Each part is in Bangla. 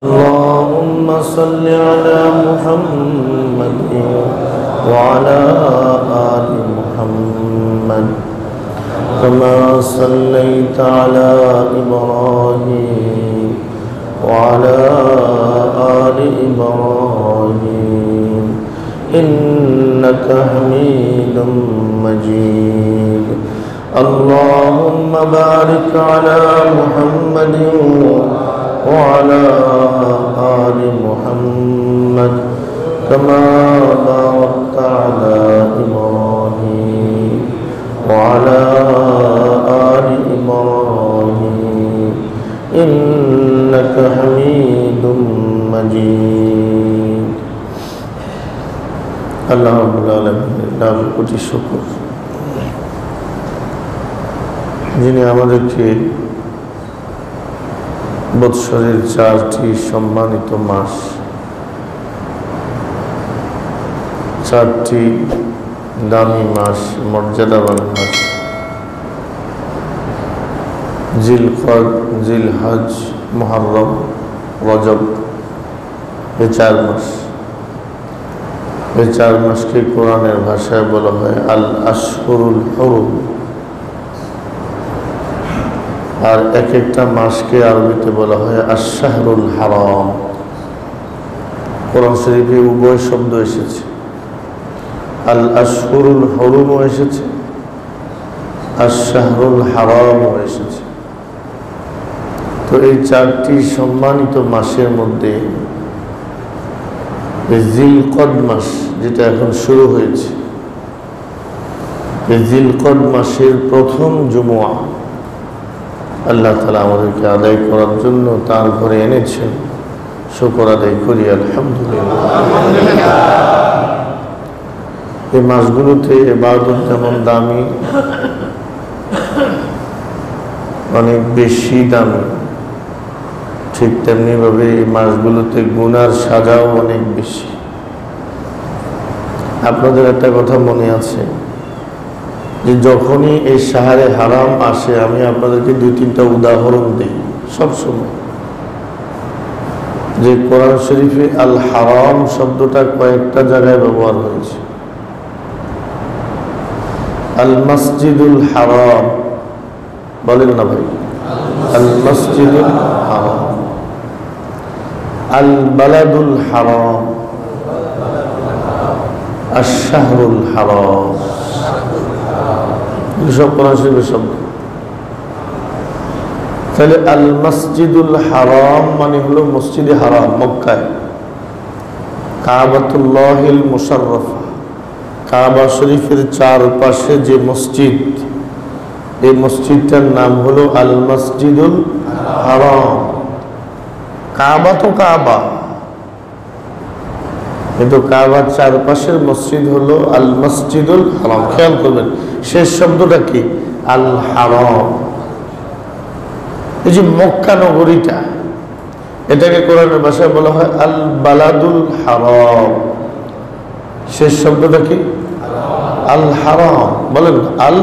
اللهم صل على محمد وعلى آل محمد كما صليت على إبراهيم وعلى آل إبراهيم إنك حميد مجيد اللهم بارك على محمد وعلى آل محمد كما باركت على إبراهيم وعلى آل إبراهيم إنك حميد مجيد আল্লাহ রাব্বুল আলামিনের লাখো কোটি শুকর, যিনি আমাদেরকে বৎসরের 4টি সম্মানিত মাস, 4টি দামি মাস, মর্যাদাবান মাস জিলকদ, জিলহজ, মুহররম, রজব, এই 4 মাস। এই 4 মাসকে কোরআনের ভাষায় বলা হয় আল আশহুরুল হুরুম, আর এক একটা মাসকে আরবিতে বলা হয় আশ-শাহরুল হারাম। কোরআন শরীফে উভয় শব্দ এসেছে, আল আশহুরুল হুরুমও এসেছে, আশ-শাহরুল হারামও এসেছে। তো এই 4টি সম্মানিত মাসের মধ্যে জিলকদ মাস, যেটা এখন শুরু হয়েছে, এই জিলকদ মাসের প্রথম জুমুয়া আল্লাহ তাআলা আমাদেরকে আদায় করার জন্য তার ঘরে এনেছেন। শুকর আদায় করি আলহামদুলিল্লাহ। এই মাসগুলোতে ইবাদত যেমন দামি, অনেক বেশি দামি, ঠিক তেমনিভাবে এই মাসগুলোতে গুনার সাজাও অনেক বেশি। আপনাদের একটা কথা মনে আছে যে যখনই এই শাহরে হারাম আসে, আমি আপনাদেরকে 2-3টা উদাহরণ দিই সবসময়, যে কোরআন শরীফে আল হারাম শব্দটা কয়েকটা জায়গায় ব্যবহার হয়েছে। আল মসজিদুল হারাম বলেন না ভাই, আল মসজিদুল হারাম, আল বালাদুল হারাম, আশ-শাহরুল হারাম, সব কোরআন শরীফের শব্দ। তাহলে আল মসজিদুল হারাম মানে হলো মসজিদে হারাম, মক্কায়, কাবাতুল্লাহিল মুশাররফা, কাবা শরীফের 4 পাশে যে মসজিদ, এই মসজিদটার নাম হলো আল মসজিদুল হারাম। কাবা তো কাবা, কিন্তু কাবার 4 পাশের মসজিদ হলো আল মসজিদুল হারাম। খেয়াল করবেন শেষ শব্দটা কি, আল হারাম। এই যে মক্কা নগরীটা, এটাকে কোরআনের ভাষায় বলা হয় আল বালাদুল হারাম। শেষ শব্দটা কি, আল হারাম। বলেন আল।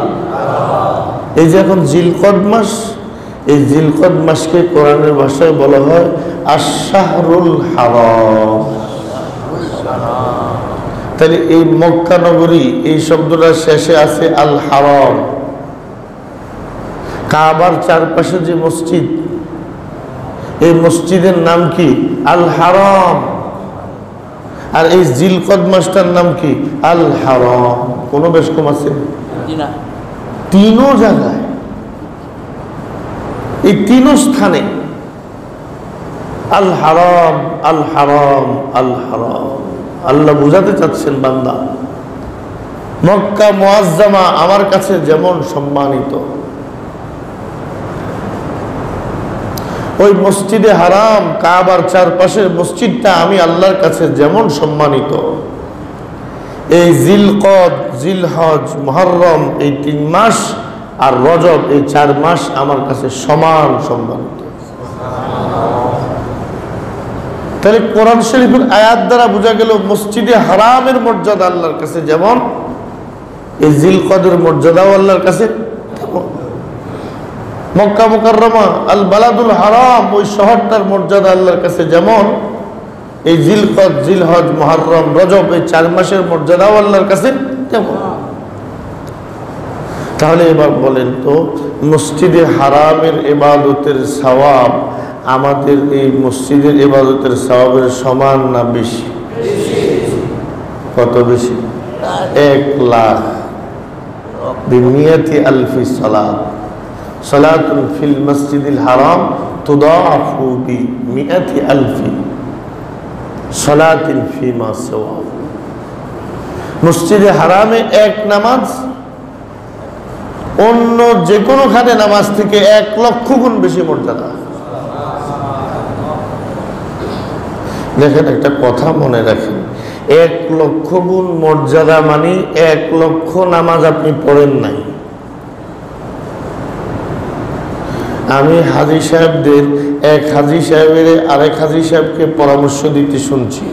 এই যে এখন জিলকদ মাস, এই জিলকদ মাসকে কোরআনের ভাষায় বলা হয় আশ-শাহরুল হারাম। তাহলে এই মক্কা নগরী, এই শব্দটার শেষে আছে আল হারাম। কাবার 4 পাশে যে মসজিদ, এই মসজিদের নাম কি, আল হারাম। আর এই জিলকদ মাসটার নাম কি, আল হারাম। কোনো বেশ কম আছে? 3 জায়গায়, এই 3 স্থানে আল হারাম, আল হারাম, আল হারাম। আল্লাহ বুঝাতে চাচ্ছেন, বান্দা, মক্কা মুআজ্জামা আমার কাছে যেমন সম্মানিত, ওই মসজিদে হারাম, কাবার 4 পাশের মসজিদটা আমি আল্লাহর কাছে যেমন সম্মানিত, এই জিলকদ, জিলহজ, মুহররম, এই 3 মাস আর রজব, এই 4 মাস আমার কাছে সমান সম্মানিত। তাহলে কোরআন শরীফের আয়াত দ্বারা বোঝা গেল মসজিদে হারামের মর্যাদা আল্লাহর কাছে যেমন, এই জিলকদের মর্যাদাও আল্লাহর কাছে তেমন। মক্কা মুকাররমা আল বালাদুল হারাম, ওই শহরটার মর্যাদা আল্লাহর কাছে যেমন এই জিলকদ, জিলহজ, মুহররম, রজব, এই 4 মাসের মর্যাদাও আল্লাহর কাছে তেমন। তাহলে এবার বলেন তো, মসজিদে হারামের ইবাদতের সওয়াব আমাদের এই মসজিদের ইবাদতের সওয়াবের সমান না বেশি? কত বেশি? 1,00,000 বিমিয়াতি আলফি সালাত। সালাতুন ফিল মসজিদিল হারাম তুদাআফু বিমিয়াতি আলফি সালাতিন ফিমা সিওয়া। মসজিদে হারামে এক নামাজ অন্য যে কোনো খানে নামাজ থেকে 1,00,000 গুণ বেশি মর্যাদা। দেখেন, একটা কথা মনে রাখেন, 1,00,000 গুণ মর্যাদা মানে 1,00,000 নামাজ আপনি পড়েন নাই। আমি হাজী সাহেবদের, এক হাজী সাহেবের আরেক হাজী সাহেবকে পরামর্শ দিতে শুনছি,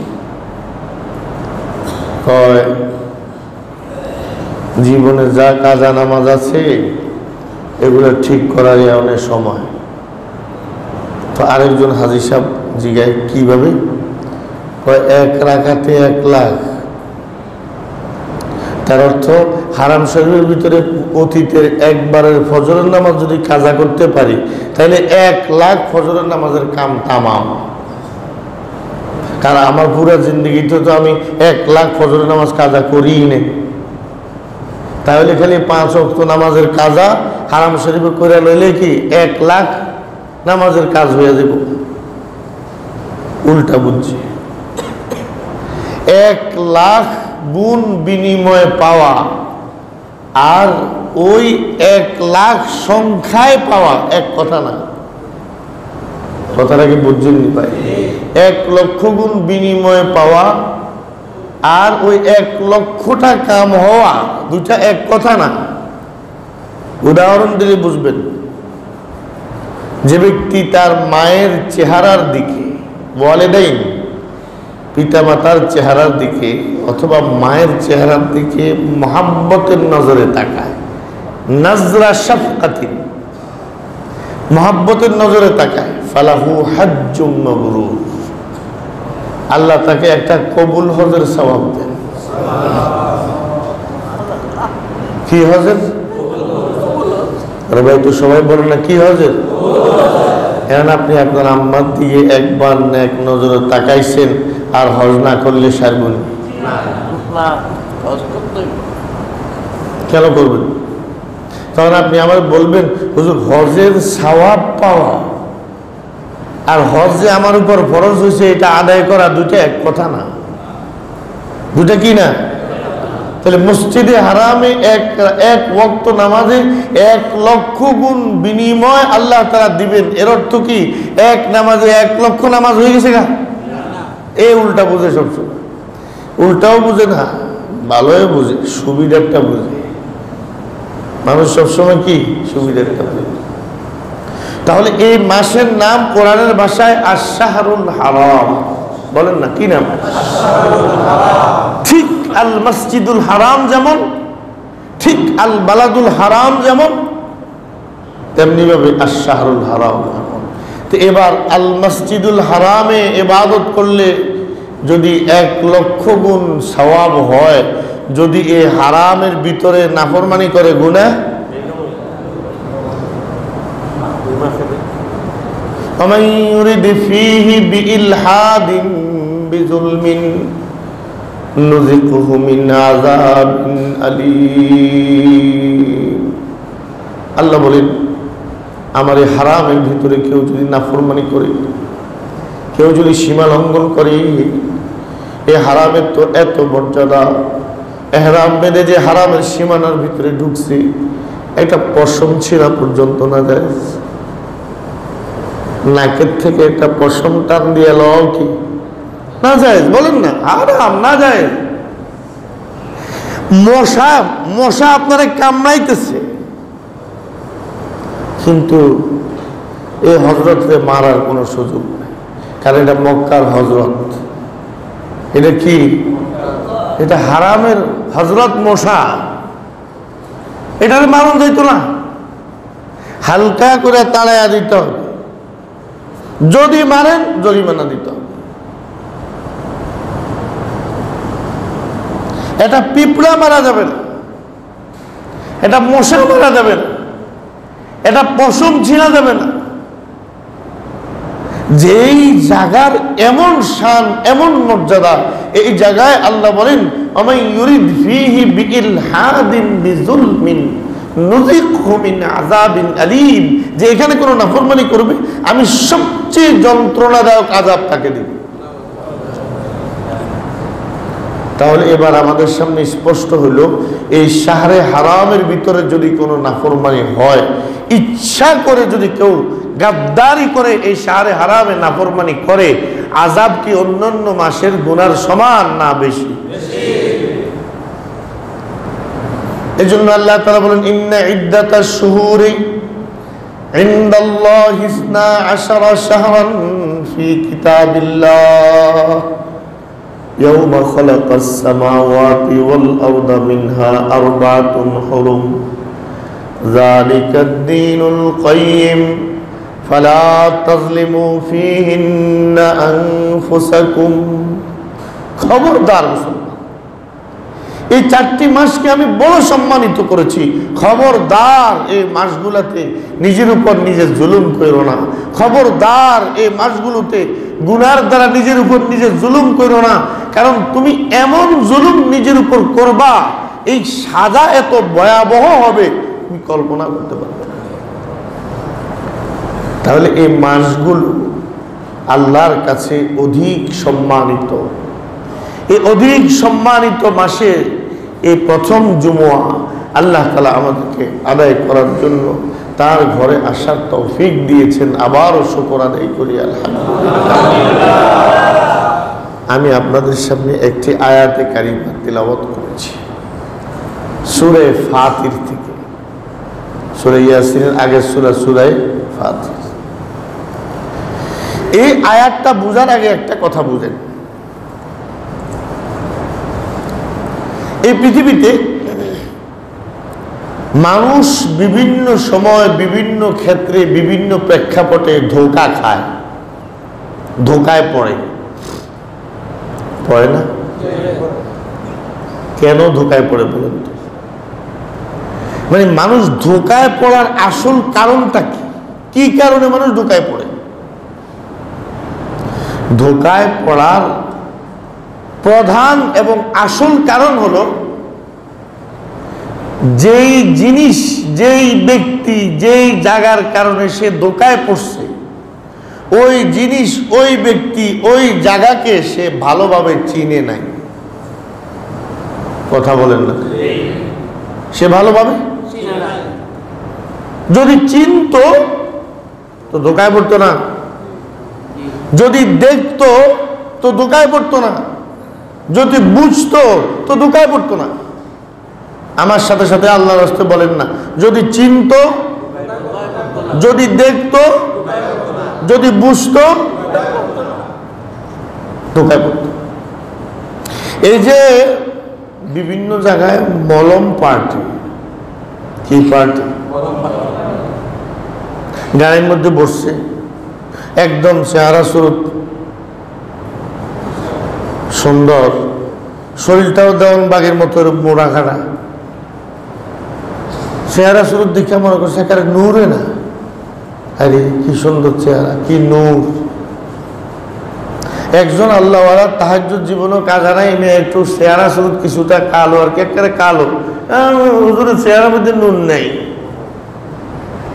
জীবনে যা কাজা নামাজ আছে এগুলো ঠিক করার অনেক সময়। তো আরেকজন হাজী সাহেব জিজ্ঞাসা, কিভাবে? 1 রাকাতে 1,00,000। তার অর্থ হারাম শরীফের ভিতরে অতীতের একবারের ফজরের নামাজ যদি কাজা করতে পারি তাহলে 1,00,000 ফজরের নামাজের কাম তামাম। কারণ আমার পুরো জিন্দগিতে তো আমি 1,00,000 ফজরের নামাজ কাজা করিই নেই। তাহলে খালি 5 ওয়াক্ত নামাজের কাজা হারাম শরীফে করে লইলে কি 1,00,000 নামাজের কাজ হয়ে যাব? উল্টা বুঝছি। 1,00,000 গুণ বিনিময়ে পাওয়া আর ওই 1,00,000 সংখ্যায় পাওয়া এক কথা না। কথাটা কি বুঝছেননি ভাই? 1,00,000 গুণ বিনিময়ে পাওয়া আর ওই 1,00,000টা কাম হওয়া, দুটা এক কথা না। উদাহরণ দিলে বুঝবেন। যে ব্যক্তি তার মায়ের চেহারার দিকে, ওয়ালিদাইন পিতামাতার চেহারার দিকে অথবা মায়ের চেহারার দিকে মহাব্বতের নজরে তাকায়, নাজরা শাফকাতিন, মহাব্বতের নজরে তাকায়, ফালাহু হাজ্জুম মাবরুর, আল্লাহ তাকে একটা কবুল হজের সওয়াব দেন। কি হজের? আরে ভাই, তো সবাই বলেন না কি হজের? এখন আপনি আপনার আম্মার দিকে একবার এক নজরে তাকাইছেন আর হজ না করলে সারবেন কেন করবেন? তখন আপনি আমার বলবেন, হুজুর হজের সওয়াব পাওয়া আর হজ যে আমার উপর ফরজ হয়েছে এটা আদায় করা দুটো এক কথা না। দুটা কি না? তাহলে মসজিদে হারামে এক ওয়াক্ত নামাজে 1,00,000 গুণ বিনিময় আল্লাহ তাআলা দিবেন। এর অর্থ কি এক নামাজে 1,00,000 নামাজ হয়ে গেছে গা? এই উল্টা বুঝে সবসময়। উল্টাও বুঝে না, ভালোই বুঝে, সুবিধাটা বুঝে। মানুষ সবসময় কি সুবিধাটা বুঝে। তাহলে এই মাসের নাম কোরআনের ভাষায় আশ-শাহরুল হারাম। বলেন না কি নাম? ঠিক আল মসজিদুল হারাম যেমন, ঠিক আল বালাদুল হারাম যেমন, তেমনি ভাবে আশ-শাহরুল হারাম। তো এবার আল মসজিদুল হারামে ইবাদত করলে যদি 1,00,000 গুণ সওয়াব হয়, যদি এই হারামের ভিতরে নাফরমানি করে গুনাহ, ومن يرد فيه بإلحاد بظلم نذقه من عذاب أليم। আল্লাহ বলেন, আমার এই হারামের ভিতরে কেউ যদি নাফরমানি করে, কেউ যদি সীমা লঙ্ঘন করে, এই হারামের তো এত মর্যাদা, এহরাম বেঁধে যে হারামের সীমানার ভিতরে ঢুকছে, একটা পশম ছিঁড়া পর্যন্ত না যায়। নাকের থেকে একটা পশম টান দিয়ে লও কি না যায়? বলেন না, হারাম না যায়। মশা মশা আপনারা কামড়াইতেছে, কিন্তু এই হজরতকে মারার কোনো সুযোগ নেই, কারণ এটা মক্কার হজরত। এটা কি? এটা হারামের হজরত মশা, এটার মারণ যাইতো না। হালকা করে তাড়াইয়া দিতে হবে, যদি মারেন জরিমানা দিতে হবে। এটা পিঁপড়া মারা যাবে না, এটা মশা মারা যাবে না, এটা পশম ছিঁড়া যাবে না। যেই জায়গার এমন শান, এমন মর্যাদা, এই জায়গায় আল্লাহ বলেন আমান ইউরিদ ফীহি বিইলহাদিন বিযুলমিন নুযিকহু মিন আযাবিন আলীম, যে এখানে কোনো নাফরমানি করবে আমি সবচেয়ে যন্ত্রণাদায়ক আযাব তাকে দেব। তাহলে এবার আমাদের সামনে স্পষ্ট হলো, এই শাহরে হারামের ভিতরে যদি কোনো নাফরমানি হয়, ইচ্ছা করে যদি কেউ গাদ্দারি করে এই শাহরে হারামে নাফরমানি করে, আযাব কি অন্যান্য মাসের গুনার সমান না বেশি? এজন্য আল্লাহ তাআলা বলেন ইন্না ইদ্দাতাশ শুহুরি ইনদাল্লাহি 12 শাহরান ফি কিতাবিল্লাহ ইয়াওমা খালাকাস সামাওয়াতি ওয়াল আরদা মিনহা আরবাতুন হুরুম যালিকাদ দীনুল কাইয়্যিম ফালা তাযলিমু ফীহিন্না আনফুসাকুম। খবরদার মুসলমান, এই 4টি মাসকে আমি বড় সম্মানিত করেছি, খবরদার এই মাসগুলোতে নিজের উপর নিজে জুলুম করো না। খবরদার এই মাসগুলোতে গুনার দ্বারা নিজের উপর নিজে জুলুম করো না, কারণ তুমি এমন জুলুম নিজের উপর করবা, এই সাজা এত ভয়াবহ হবে তুমি কল্পনা করতে পারবে না। তাহলে এই মাসগুলো আল্লাহর কাছে অধিক সম্মানিত। এই অধিক সম্মানিত মাসে এই প্রথম জুমুয়া আল্লাহ তাআলা আমাদেরকে আদায় করার জন্য তার ঘরে আসার তৌফিক দিয়েছেন। আবারও শুকর আদায় করি আলহামদুলিল্লাহ। আমি আপনাদের সামনে একটি আয়াতে কারিমা তিলাওয়াত করেছি সূরা ফাতির থেকে। সূরা ইয়াসিনের আগের সূরা সূরা ফাতির। এই আয়াতটা বোঝার আগে একটা কথা বুঝেন, এই পৃথিবীতে মানুষ বিভিন্ন সময় বিভিন্ন ক্ষেত্রে বিভিন্ন প্রেক্ষাপটে ধোঁকা খায়, ধোঁকায় পড়ে। পড়ে না? কেন ধোঁকায় পড়ে বলেন তো? মানে মানুষ ধোঁকায় পড়ার আসল কারণটা কি? কি কারণে মানুষ ধোঁকায় পড়ে? ধোঁকায় পড়ার প্রধান এবং আসল কারণ হলো, যেই জিনিস, যেই ব্যক্তি, যেই জায়গার কারণে সে ধোঁকায় পড়ছে, ওই জিনিস, ওই ব্যক্তি, ওই জায়গাকে সে ভালোভাবে চিনে নাই। কথা বলেন না? সে ভালোভাবে যদি চিনতো তো ধোঁকায় পড়তো না, যদি দেখতো তো ধোঁকায় পড়তো না, যদি বুঝতো তো ধোঁকায় পড়তো না। আমার সাথে সাথে আল্লাহর রাস্তায় বলেন না, যদি চিনতো, যদি দেখতো, যদি বুঝতো ধোঁকায় পড়তো। এই যে বিভিন্ন জায়গায় মলম পার্টি, কি পার্টি, গাড়ির মধ্যে বসছে, একদম চেহারা সুরত সুন্দর, শরীরটাও দেওয়ান বাঘের মতো মোড়া খাড়া, চেহারা সুরত দেখে মনে করছে একেবারে নূরে না। আরে কি সুন্দর চেহারা, কি নূর। একজন আল্লাহওয়ালা তাহাজ্জুদ জীবনও কাজ নাই, একটু চেহারা সুরত কিছুটা কালো, আর কি একেবারে কালো, হুজুরের চেহারার মধ্যে নূর নেই।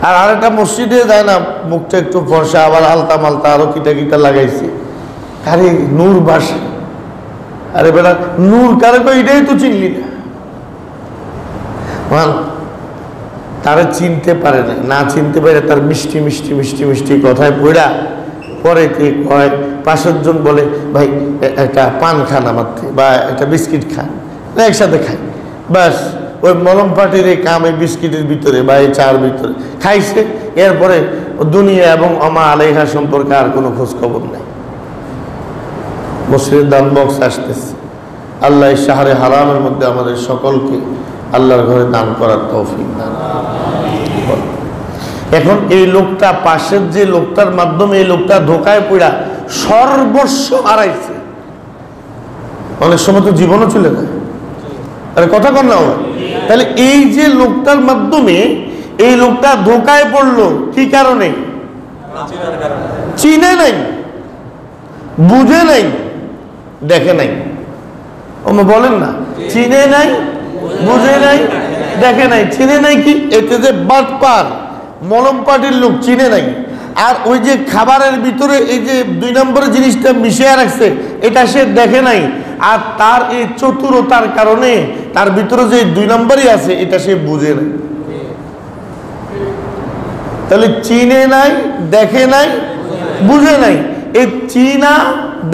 আর আরেকটা মসজিদে যায় না, মুখটা একটু ফর্সা, আবার আলতা মালতা আরো কিটা কিটা লাগাইছে, আরে নূর বাসে। আরে বেটা নূর কারে তো এটাই তো চিনলি না। তারা চিনতে পারে না, না চিনতে পারে তার মিষ্টি মিষ্টি মিষ্টি মিষ্টি কথায় পড়া পরে কে কয়, 5 জন বলে ভাই একটা পান খান আমার থেকে, বা একটা বিস্কিট খান, একসাথে খাই, ব্যাস ওই মলম পাটির এই কাম এই বিস্কিটের ভিতরে বা এই চার ভিতরে খাইছে। এরপরে দুনিয়া এবং আমা আলাইহা সম্পর্কে আর কোনো খোঁজ খবর নেই। মসজিদের দান বক্স আসতেছে। আল্লাহ শাহরে হারামের মধ্যে আমাদের সকলকে আল্লাহর ঘরে দান করার তৌফিক দান। এখন এই লোকটা পাশের যে লোকটার মাধ্যমে এই লোকটা ধোকায় পড়া সর্বস্ব হারাইছে, অনেক সময় তো জীবনও চলে যায়। আরে কথা কর না, তাহলে এই যে লোকটার মাধ্যমে এই লোকটা ধোকায় পড়লো কি কারণে? চিনে নাই, বুঝে নাই, দেখে নাই। বলেন না, চিনে নাই, বুঝে নাই, দেখে নাই। চিনে নাই কি? এতে যে বাটপার মলম পাটির লোক চিনে নাই, আর ওই যে খাবারের ভিতরে এই যে 2 নম্বরের জিনিসটা মিশিয়ে রাখছে এটা সে দেখে নাই, আর তার এই চতুরতার কারণে তার ভিতরে যে 2 নম্বরই আছে এটা সে বুঝে নাই। তাহলে চিনে নাই, দেখে নাই, বুঝে নাই। এই চিনা,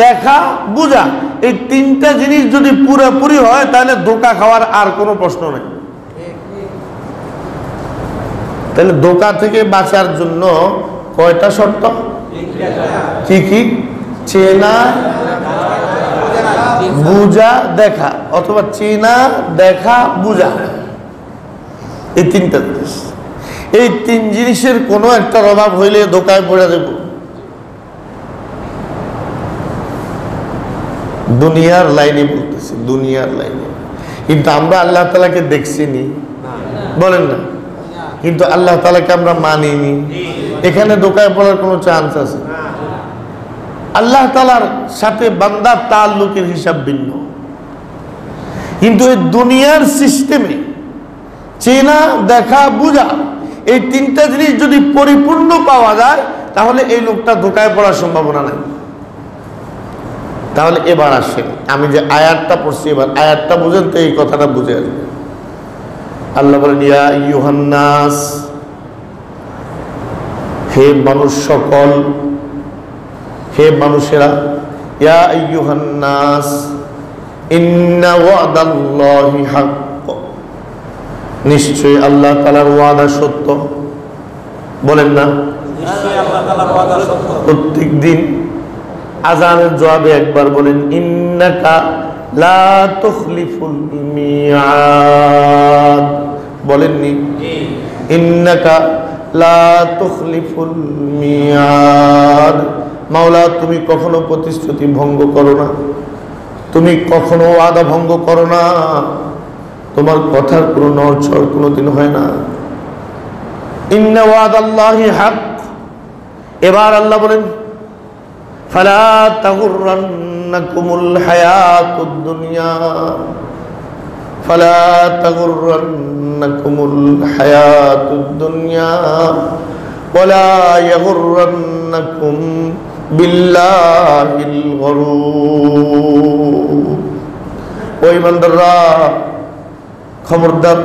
দেখা, বুঝা এই 3টা জিনিস যদি পুরোপুরি হয় তাহলে ধোঁকা খাওয়ার আর কোনো প্রশ্ন নেই। তাহলে ধোঁকা থেকে বাঁচার জন্য কয়টা শর্ত? কি কি? চেনা, বুঝা, দেখা, অথবা চেনা, দেখা, বুঝা, এই 3টা জিনিস। এই 3 জিনিসের কোনো একটার অভাব হইলে ধোঁকায় পড়ে দেব। দুনিয়ার লাইনে বলতেছি, দুনিয়ার লাইনে। কিন্তু আমরা আল্লাহ তাআলাকে দেখছিনি, বলেন না, কিন্তু আল্লাহ তাআলাকে আমরা মানিনি। এখানে ধোঁকায় পড়ার কোনো চান্স আছে? আল্লাহ তাআলার সাথে বান্দার তাআল্লুকের হিসাব ভিন্ন। কিন্তু এই দুনিয়ার সিস্টেমে চেনা, দেখা, বুঝা এই 3টা জিনিস যদি পরিপূর্ণ পাওয়া যায় তাহলে এই লোকটা ধোঁকায় পড়ার সম্ভাবনা নাই। তাহলে এবার আসেন, আমি যে আয়াতটা পড়ছি এবার আয়াতটা বুঝেন তো এই কথাটা বুঝে আসবে। আল্লাহ বলেন, ইয়া আইয়ুহান নাস, হে মানুষ সকল, হে মানুষেরা, ইয়া আইয়ুহান নাস ইন্না ওয়াদাল্লাহি হক, নিশ্চয়ই আল্লাহ তাআলার ওয়াদা সত্য। বলেন না, নিশ্চয়ই আল্লাহ তাআলার ওয়াদা সত্য। প্রত্যেক দিন আযানের জবাবে একবার বলেন, ইন্নাকা লা তুখলিফুল মিয়াদ। বলেননি? ইন্নাকা লা তুখলিফুল মিয়াদ। মাওলা, তুমি কখনো প্রতিশ্রুতি ভঙ্গ করো না, তুমি কখনো ওয়াদা ভঙ্গ করো না, তোমার কথার কোনো নড়চড় কোনোদিন হয় না। ইন্না ওয়াদাল্লাহি হক। এবার আল্লাহ বলেন, ফালা তাগুররান্নাকুমুল হায়াতুদ দুনিয়া, ফালা তাগুররান্নাকুমুল হায়াতুদ দুনিয়া ওয়ালা ইয়াগুররান্নাকুম বিল্লাহিল গরুর। ওই বান্দারা, খবরদার,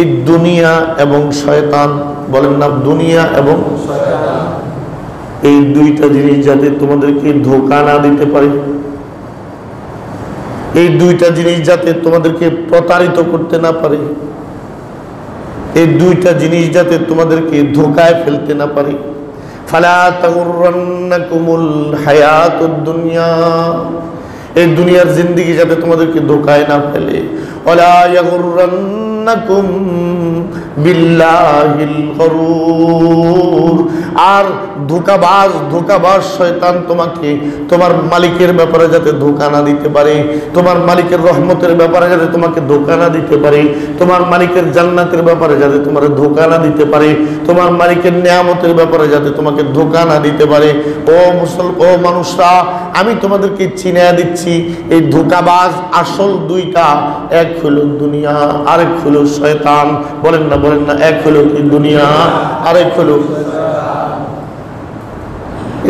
এই দুনিয়া এবং শয়তান, বলেন না, দুনিয়া এবং শয়তান, এই 2টা জিনিস যাতে তোমাদেরকে ধোঁকা না দিতে পারে, এই 2টা জিনিস যাতে তোমাদেরকে প্রতারিত করতে না পারে, এই 2টা জিনিস যাতে তোমাদেরকে ধোঁকায় ফেলতে না পারে। ফালা তাগুররান্নাকুমুল হায়াতুদ দুনিয়া, এই দুনিয়ার জিন্দেগি যাতে তোমাদেরকে ধোঁকায় না ফেলে। ওয়ালা ইয়াগুররান্নাকুম বিল্লাহিল গরুর। আর ধোঁকাবাজ শয়তান তোমাকে তোমার মালিকের ব্যাপারে যাতে ধোঁকা না দিতে পারে, তোমার মালিকের রহমতের ব্যাপারে যাতে তোমাকে ধোঁকা না দিতে পারে, তোমার মালিকের জান্নাতের ব্যাপারে যাতে তোমার ধোঁকা না দিতে পারে, তোমার মালিকের নিয়ামতের ব্যাপারে যাতে তোমাকে ধোঁকা না দিতে পারে। ও মানুষরা, আমি তোমাদেরকে চিনিয়ে দিচ্ছি, এই ধোঁকাবাজ আসল 2টা, এক হলো দুনিয়া, আরেক হলো শয়তান। বলেন না, বলেন না, এক হলো কি দুনিয়া, আরেক হলো।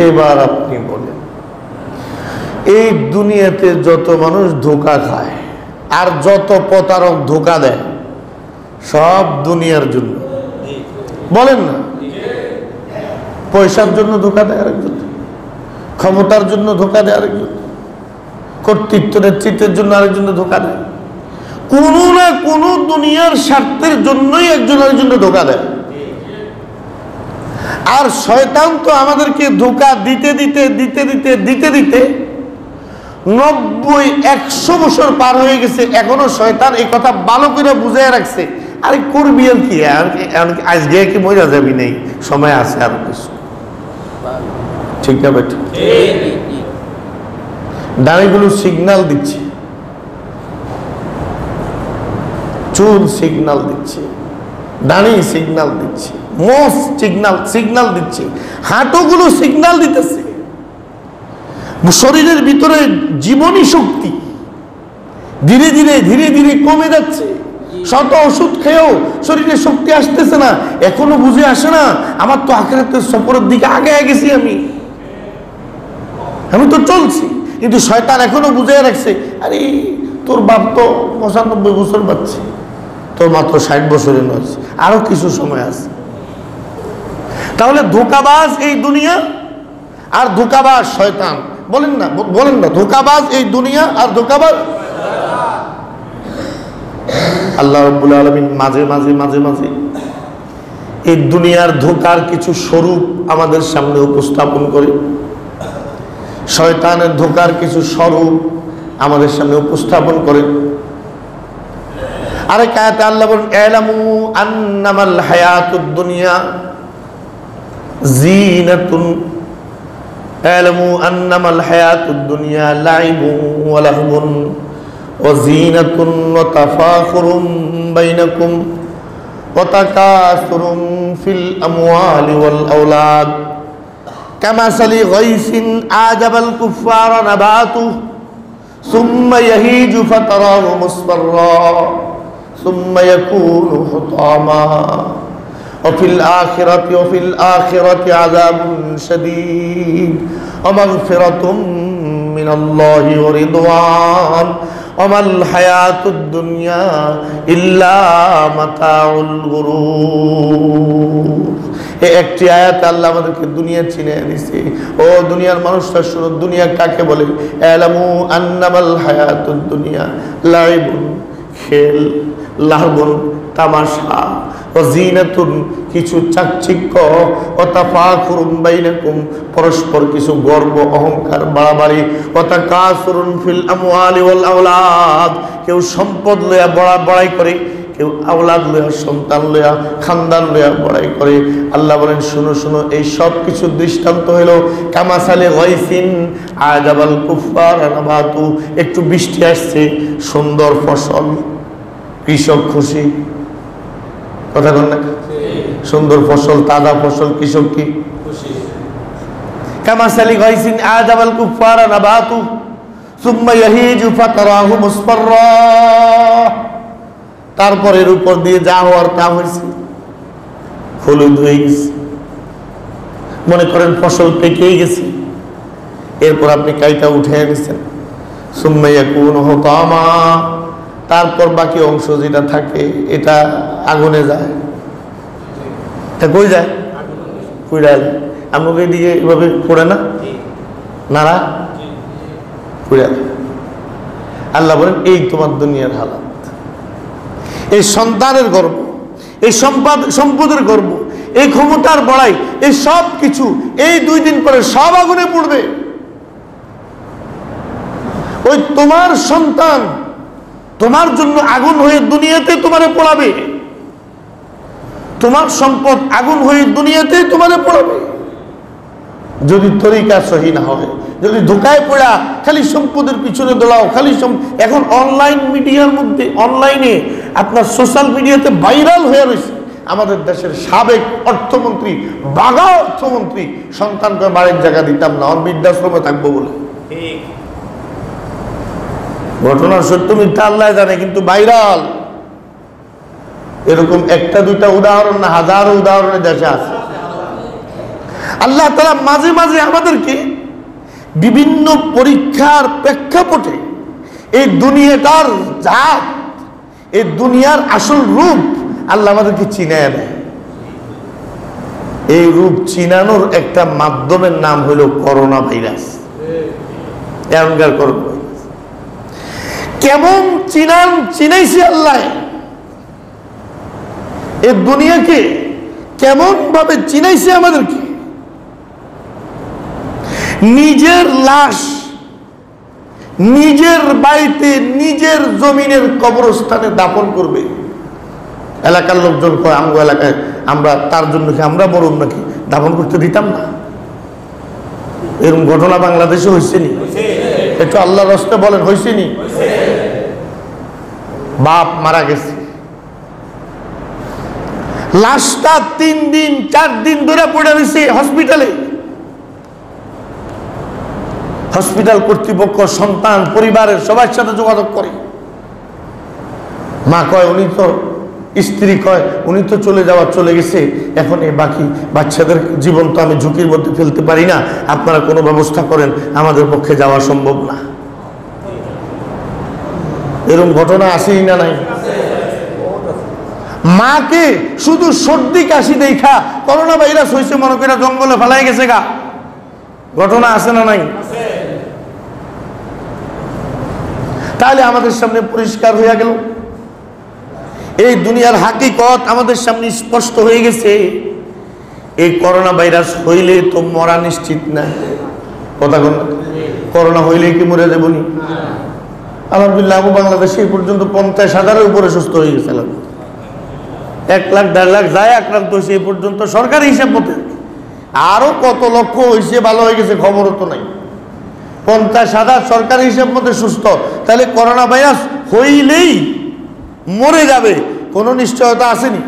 এবার আপনি বলেন, এই দুনিয়াতে যত মানুষ ধোঁকা খায় আর যত প্রতারক ধোঁকা দেয় সব দুনিয়ার জন্য। বলেন না, পয়সার জন্য ধোঁকা দেয় আরেকজন, ক্ষমতার জন্য ধোঁকা দেয় আরেকজন, কর্তৃত্ব নেতৃত্বের জন্য আরেকজন ধোঁকা দেয়। কোনো না কোনো দুনিয়ার স্বার্থের জন্যই একজন আরেকজনকে ধোঁকা দেয়। আর শয়তান তো আমাদেরকে ধোঁকা দিতে দিতে দিতে দিতে দিতে দিতে 90-100 বছর পার হয়ে গেছে, এখনো শয়তান এই কথা ভালো করে বুঝিয়ে রাখছে, আরে করবি আর কি, আজকে কি মজা যাবি নেই, সময় আছে আর কিছু, ঠিক না বেটা? দাড়িগুলো সিগন্যাল দিচ্ছে, চুল সিগন্যাল দিচ্ছে, দাড়ি সিগন্যাল দিচ্ছে, মোষ সিগন্যাল দিচ্ছে, হাঁটুগুলো সিগন্যাল দিতেছে। শরীরের ভিতরে জীবনী শক্তি ধীরে ধীরে কমে যাচ্ছে। শত ওষুধ খেয়েও শরীরে শক্তি আসতেছে না, এখনো বুঝে আসে না আমার তো আখিরাতের সফরের দিকে আগে গেছি, আমি তো চলছি। কিন্তু শয়তান এখনো বুঝে রাখছে, আরে তোর বাপ তো 95 বছর বাচ্চা, তোর মাত্র 60 বছরের নয়, আরো কিছু সময় আছে। তাহলে ধোঁকাবাজ এই দুনিয়া আর ধোঁকাবাজ শয়তান। বলেন না ধোঁকাবাজ এই দুনিয়া আর ধোঁকাবাজ আল্লাহ রাব্বুল আলামিন মাঝে মাঝে এই দুনিয়ার ধোঁকার কিছু স্বরূপ আমাদের সামনে উপস্থাপন করে, শয়তানের ধোঁকার কিছু স্বরূপ আমাদের সামনে উপস্থাপন করে। আরেক আয়াতে আল্লাহ বলেন, ইলামু আন্নামাল হায়াতুদ দুনিয়া জিনাতুন, ইলামু আন্নামাল হায়াতুদ দুনিয়া লাইবুন ওয়া লাহবুন ওয়া জিনাতুন ওয়া তাফাখুরুম বাইনাকুম ওয়া তাকাসুরুম ফিল আমওয়ালি ওয়াল আওলাদ কামাসালি গাইসিন আজাবাল কুফারা নাবাতুহু সুম্মা ইয়াহিজু ফাতারাহু মুসফাররা সুম্মা ইয়াকুনু হুতামা ওয়া ফিল আখিরাতি আযাবুন শাদীদ ওয়া মাগফিরাতুম মিনাল্লাহি ওয়া রিদওয়ান ওয়া মাল হায়াতুদ দুনিয়া ইল্লা মাতাউল গুরুর। এই একটি আয়াতে আল্লাহ আমাদেরকে দুনিয়া চিনিয়ে দিয়েছে। ও দুনিয়ার মানুষরা শুনো, দুনিয়া কাকে বলে? ইলামু আন্নামাল হায়াতুদ দুনিয়া লাইবুন, খেল, লাহবুন, তামাশা, ও জিনাতুন, কিছু চাকচিক্য, ও তাফাখুরুম বাইনাকুম, পরস্পর কিছু গর্ব অহংকার বাড়াবাড়ি, ও তাকাসুরুন ফিল আমওয়ালি ওয়াল আওলাদ, কেউ সম্পদ লইয়া বড়াই করে, কেউ আওলাদ লইয়া, সন্তান লইয়া, খানদান লইয়া বড়াই করে। আল্লাহ বলেন শুনো, এই সব কিছু দৃষ্টান্ত হইল কামাসালে গাইসিন আজাবাল কুফার নাবাতু, একটু বৃষ্টি আসছে, সুন্দর ফসল, কৃষক খুশি, কথা বল না? সুন্দর ফসল, তাজা ফসল, কৃষক কি খুশি। কামাসালি গাইসিন আজাবাল কুফার নাবাতু সুম্মা ইয়াহিজু ফাতারাহু মুসফাররা, তারপরের উপর দিয়ে যা হওয়ার তা হয়েছে, হলুদ হয়ে গেছে। মনে করেন ফসল পেকেই গেছে, এরপর আপনি কাইটা উঠে এনেছেন, সুম্মা ইয়াকুনু হুতামা, তারপর বাকি অংশ যেটা থাকে এটা আগুনে যায়। এটা কই যায়? পুড়ায়। আমাকে দিকে এভাবে পড়ে না, নাড়া পুড়ায়। আল্লাহ বলেন এই তোমার দুনিয়ার হালাত। এই সন্তানের গর্ব, এই সম্পদের গর্ব, এই ক্ষমতার বড়াই, এই সব কিছু এই 2 দিন পরে সব আগুনে পড়বে। ওই তোমার সন্তান তোমার জন্য আগুন হয়ে দুনিয়াতে তোমারে পোড়াবে, তোমার সম্পদ আগুন হয়ে দুনিয়াতে তোমারে পোড়াবে, যদি তরিকা সহি না হয়, যদি ধোকায় পড়া খালি সম্পদের পিছনে দৌড়াও, খালি এখন অনলাইন মিডিয়ার মধ্যে, অনলাইনে আপনার সোশ্যাল মিডিয়াতে ভাইরাল হয়ে রয়েছে আমাদের দেশের সাবেক অর্থমন্ত্রী, বাঘা অর্থমন্ত্রী, সন্তানকে বাড়ির জায়গা দিতাম না, আমি বৃদ্ধাশ্রমে থাকবো বলে। ঘটনার সত্য মিথ্যা আল্লাহ জানে, কিন্তু ভাইরাল। এরকম 1-2টা উদাহরণ না, হাজারো উদাহরণের দেশে আছে। আল্লাহ তাআলা মাঝে মাঝে আমাদেরকে বিভিন্ন পরীক্ষার প্রেক্ষাপটে এই দুনিয়াটার জাত, এই দুনিয়ার আসল রূপ আল্লাহ আমাদেরকে চিনায় দেয়। এই রূপ চিনানোর একটা মাধ্যমের নাম হলো করোনা ভাইরাস। এখনকার করোনা ভাইরাস কেমন চিনাইছে আল্লাহ, এই দুনিয়াকে কেমন ভাবে চিনাইছে আমাদেরকে। নিজের লাশ নিজের বাড়িতে, নিজের জমিনের কবরস্থানে দাফন করবে, এলাকার লোকজন কয় আমগো এলাকায় আমরা তার জন্য কি আমরা মরুম নাকি, দাফন করতে দিতাম না। এরকম ঘটনা বাংলাদেশে হয়েছে নি? একটু আল্লাহর রাস্তে বলেন হয়েছে নি? বাপ মারা গেছে, লাশটা 3 দিন 4 দিন ধরে পড়ে রয়েছে হসপিটালে। হসপিটাল কর্তৃপক্ষ, সন্তান, পরিবারের সবার সাথে যোগাযোগ করে। মা কয় উনি তো, স্ত্রী কয় উনি তো চলে গেছে, এখন এই বাকি বাচ্চাদের জীবন তো আমি ঝুঁকির মধ্যে ফেলতে পারি না, আপনারা কোনো ব্যবস্থা করেন, আমাদের পক্ষে যাওয়া সম্ভব না। এরকম ঘটনা আসেই না নাই? মাকে শুধু সর্দি কাশি দেখা করোনা ভাইরাস হয়েছে মনে করে জঙ্গলে ফেলাই গেছে গা, ঘটনা আছে না নাই? তাহলে আমাদের সামনে পরিষ্কার হয়ে গেল, এই দুনিয়ার হাকিকত আমাদের সামনে স্পষ্ট হয়ে গেছে। এই করোনা ভাইরাস হইলে তো মরা নিশ্চিত না, কথা কোন? করোনা হইলে কি মরে যাবনি? আলহামদুলিল্লাহ বাংলাদেশে এই পর্যন্ত 50,000-এর উপরে সুস্থ হয়ে গেছে। 1 লাখ 1.5 লাখ যায় আক্রান্ত হয়েছে এই পর্যন্ত সরকারি হিসাব মতে, আরো কত লক্ষ হয়েছে ভালো হয়ে গেছে খবরও তো নাই। 50,000 সরকারি হিসাব মতে সুস্থ, তাহলে করোনা ভাইরাস হইলেই মরে যাবে কোনো নিশ্চয়তা আসেনি।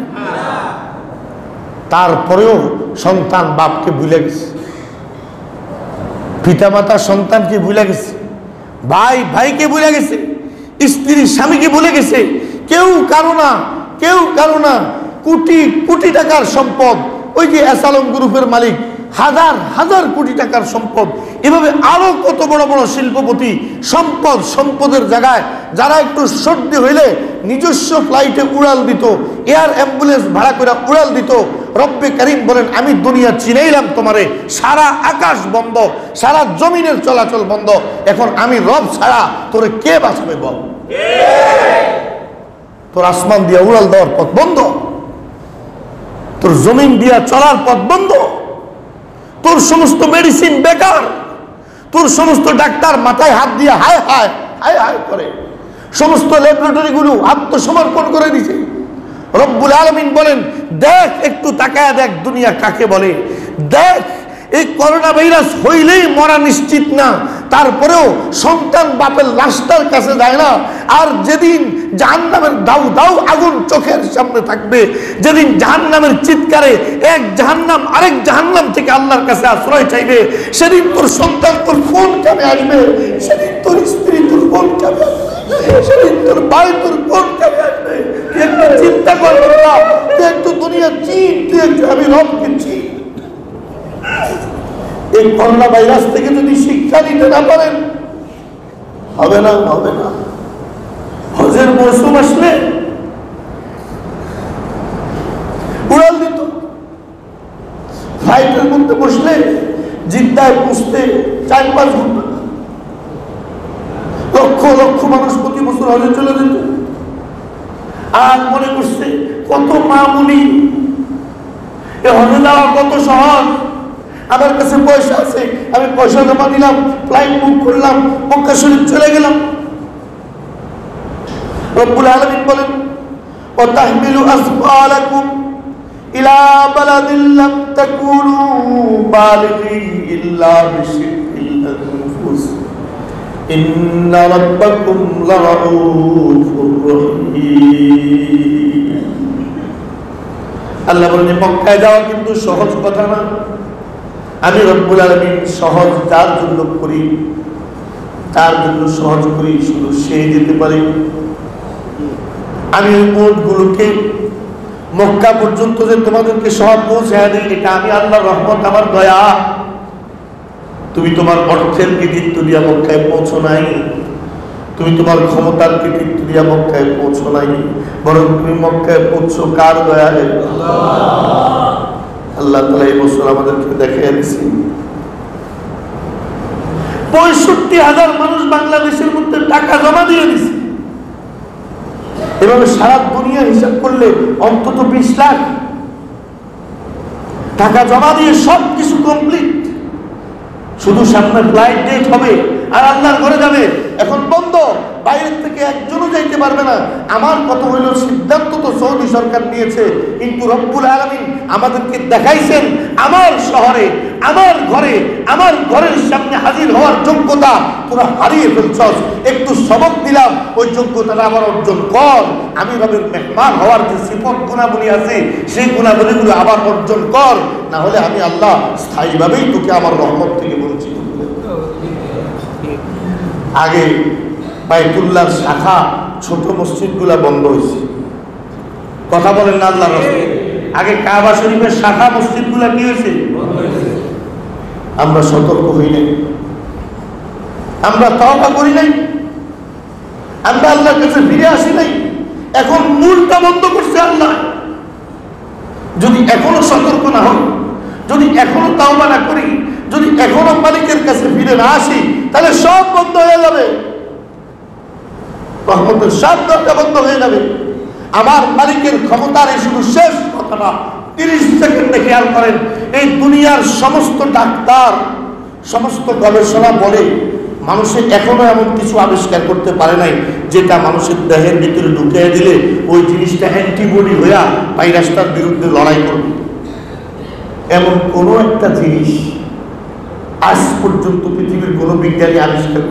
তারপরেও সন্তান বাপকে ভুলে গেছে, পিতামাতা সন্তানকে ভুলে গেছে, ভাই ভাইকে ভুলে গেছে, স্ত্রী স্বামীকে ভুলে গেছে। কেউ কারো না কোটি কোটি টাকার সম্পদ, ওই যে অ্যাসালম গ্রুপের মালিক, হাজার কোটি টাকার সম্পদ, এভাবে আরো কত বড় বড় শিল্পপতি, সম্পদের জায়গায় যারা একটু সর্দি হইলে নিজস্ব ফ্লাইটে উড়াল দিত, এয়ার অ্যাম্বুলেন্স ভাড়া করে উড়াল দিত। রব্বে কারিম বলেন আমি দুনিয়া চিনাইলাম তোমারে, সারা আকাশ বন্ধ, সারা জমিনের চলাচল বন্ধ, এখন আমি রব ছাড়া তোরে কে বাঁচাবে বল? তোর আসমান দিয়া উড়াল দেওয়ার পথ বন্ধ, তোর জমিন দিয়া চলার পথ বন্ধ, তোর সমস্ত মেডিসিন বেকার, তোর সমস্ত ডাক্তার মাথায় হাত দিয়ে হায় হায় হায় হায় করে, সমস্ত ল্যাবরেটরি গুলো আত্মসমর্পণ করে দিছে। রব্বুল আলামিন বলেন দেখ, একটু তাকায় দেখ দুনিয়া কাকে বলে, দেখ এই করোনা ভাইরাস হইলেই মরা নিশ্চিত না, তারপরেও সন্তান বাপের লাশটার কাছে যায় না। আর যেদিন জাহান্নামের দাউ দাউ আগুন চোখের সামনে থাকবে, যেদিন জাহান্নামের চিৎকারে এক জাহান্নাম আরেক জাহান্নাম থেকে আল্লাহর কাছে আশ্রয় চাইবে, সেদিন তোর সন্তান তোর ফোন কামে আসবে, সেদিন তোর স্ত্রী তোর ফোন কামে আসবে, সেদিন তোর ভাই তোর ফোন কামে আসবে। তুই একটু চিন্তা করবি না, তুই একটু দুনিয়া চিন, তুই একটু আমি রবকে চিন। এই করোনা ভাইরাস থেকে যদি শিক্ষা দিতে না পারেন হবে না। হজের মৌসুম আসলে উড়াল দিত, ফ্লাইটের মধ্যে বসলে জিদ্দায় পৌঁছতে 4-5 ঘন্টা, লক্ষ লক্ষ মানুষ প্রতি বছর হজে চলে যেত। আর মনে করছে কত মামুলি, এ হজে যাওয়া কত সহজ, আমার কাছে পয়সা আছে, আমি পয়সা জমা দিলাম, ফ্লাইট বুক করলাম, মক্কা শরীফ চলে গেলাম। রব্বুল আলামিন বলেন ওয়া তাহমিলু আসফালাকুম ইলা বালাদিন লাম তাকুনু বালিগি ইল্লা বিশিক্কিল আনফুস ইন্না রাব্বাকুম লারাউফুর রহিম। আল্লাহ বলেন মক্কায় যাওয়া কিন্তু সহজ কথা না। আমি রব্বুল আলামিন সহজ যার জন্য করি, তার জন্য সহজ করি, শুধু সেই যেতে পারে। আমি উটগুলোকে মক্কা পর্যন্ত যে তোমাদেরকে সহজ পৌঁছায় দিই, এটা আমি আল্লাহর রহমত, আমার দয়া। তুমি তোমার অর্থের কৃতিত্ব দিয়া মক্কায় পৌঁছো নাই, তুমি তোমার ক্ষমতার কৃতিত্ব দিয়া মক্কায় পৌঁছো নাই, বরং তুমি মক্কায় পৌঁছো কার দয়ায়? আল্লাহ তাআলা এই বছর আমাদেরকে দেখিয়ে দিয়েছে 65,000 মানুষ বাংলাদেশের মধ্যে টাকা জমা দিয়ে দিছে। এভাবে সারা দুনিয়া হিসাব করলে অন্তত 20 লাখ টাকা জমা দিয়ে সব কিছু কমপ্লিট। শুধু সামনে ফ্লাইট ডেট হবে আর আল্লাহর ঘরে যাবে। এখন বন্ধ, বাইরের থেকে একজনও যাইতে পারবে না। আমার কথা হইল, সিদ্ধান্ত তো সৌদি সরকার নিয়েছে, কিন্তু রব্বুল আলামিন আমাদেরকে দেখাইছেন আমার শহরে, আমার ঘরে, আমার ঘরের সামনে হাজির হওয়ার যোগ্যতা তোরা হারিয়ে ফেলছস। একটু সবক দিলাম, ওই যোগ্যতাটা আবার অর্জন কর। আমি রবের মেহমান হওয়ার যে সিফত গুণাবলী আছে, সেই গুণাবলীগুলো আবার অর্জন কর, না হলে আমি আল্লাহ স্থায়ীভাবেই তোকে আমার রহমত থেকে বঞ্চিত করে দেব। আগে বাইতুল্লাহর শাখা ছোট মসজিদগুলা বন্ধ হয়েছে, কথা বলেন না আল্লাহর রাসূল। আগে কাবা শরীফের শাখা মসজিদগুলা কি হয়েছে? আমরা সতর্ক হই নাই, আমরা তওবা করি নাই, আমরা আল্লাহর কাছে ফিরে আসি নাই। এখন মূলটা বন্ধ করছে আল্লাহ। যদি এখনো সতর্ক না হই, যদি এখনো তওবা না করি, যদি এখনো মালিকের কাছে ফিরে না আসি, তাহলে সব বন্ধ হয়ে যাবে, রহমতের সব দরজা বন্ধ হয়ে যাবে। আমার মালিকের ক্ষমতার এই শুধু শেষ কথাটা 30 সেকেন্ডে খেয়াল করেন। এই দুনিয়ার সমস্ত ডাক্তার, সমস্ত গবেষণা বলে মানুষের এখনো এমন কিছু আবিষ্কার করতে পারে নাই যেটা মানুষের দেহের ভিতরে ঢুকিয়ে দিলে ওই জিনিসটা অ্যান্টিবডি হইয়া ভাইরাসটার বিরুদ্ধে লড়াই করবে। এমন কোনো একটা জিনিস আজ পর্যন্ত পৃথিবীর কোনো বিজ্ঞানী আবিষ্কার